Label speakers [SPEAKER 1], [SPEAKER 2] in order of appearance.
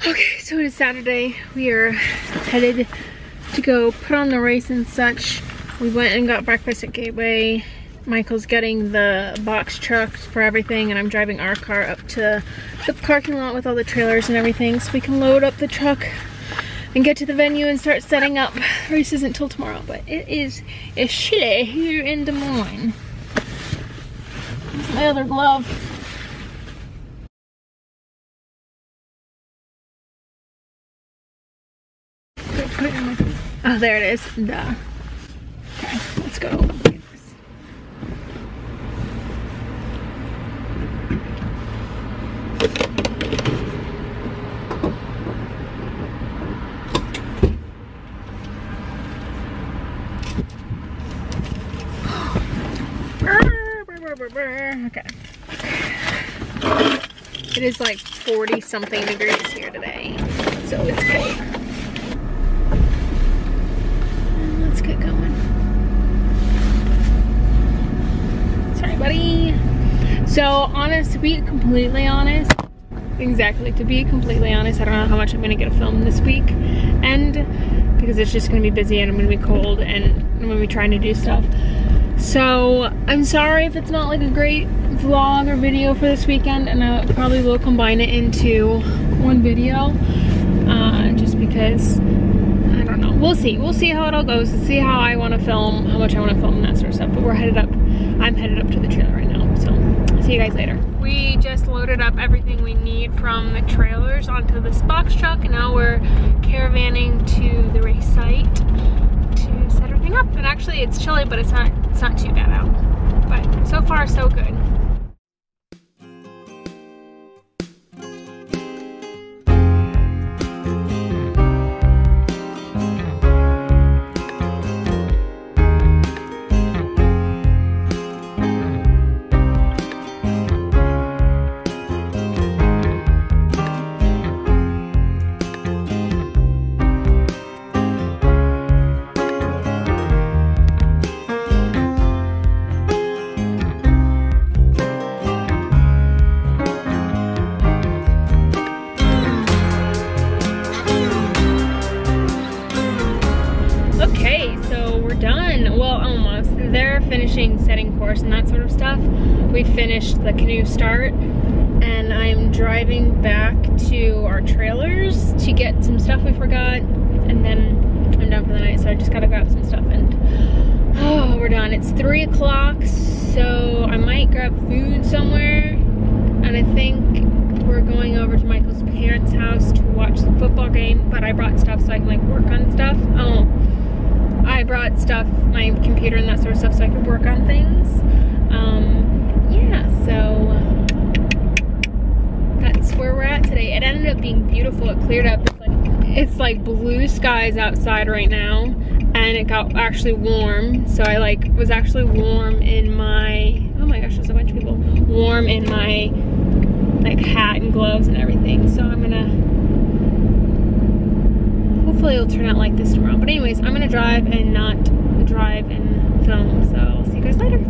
[SPEAKER 1] Okay, so it is Saturday. We are headed to go put on the race and such. We went and got breakfast at Gateway. Michael's getting the box trucks for everything, and I'm driving our car up to the parking lot with all the trailers and everything so we can load up the truck and get to the venue and start setting up. The race isn't until tomorrow, but it's chilly here in Des Moines. Here's my other glove. Oh, there it is. Duh. Okay, let's go. Okay. It is like 40 something degrees here today, so it's cold. Let's get going. Sorry, buddy. So, to be completely honest, I don't know how much I'm gonna get to film this week, and because it's just gonna be busy and I'm gonna be cold and I'm gonna be trying to do stuff. So I'm sorry if it's not like a great vlog or video for this weekend, and I probably will combine it into one video, just because, I don't know, we'll see how it all goes, and see how I want to film, how much I want to film and that sort of stuff. But I'm headed up to the trailer right now, so I'll see you guys later. We just loaded up everything we need from the trailers onto this box truck, and now we're caravanning to the race site to set everything up. And actually it's chilly, but it's not too bad out. But so far so good. They're finishing setting course and that sort of stuff. We finished the canoe start, and I'm driving back to our trailers to get some stuff we forgot, and then I'm done for the night. So I just gotta grab some stuff, and oh, we're done. It's 3 o'clock, so I might grab food somewhere, and I think we're going over to Michael's parents' house to watch the football game. But I brought stuff so I can like work on stuff. I brought stuff, my computer and that sort of stuff, so I could work on things. Yeah, so that's where we're at today. It ended up being beautiful. It cleared up. It's like blue skies outside right now, and it got actually warm. So I was actually warm in my, oh my gosh, there's a bunch of people, warm in my hat and gloves and everything. So I'm gonna, hopefully it'll turn out like this tomorrow. But anyways, I'm gonna drive and not drive and film, so I'll see you guys later.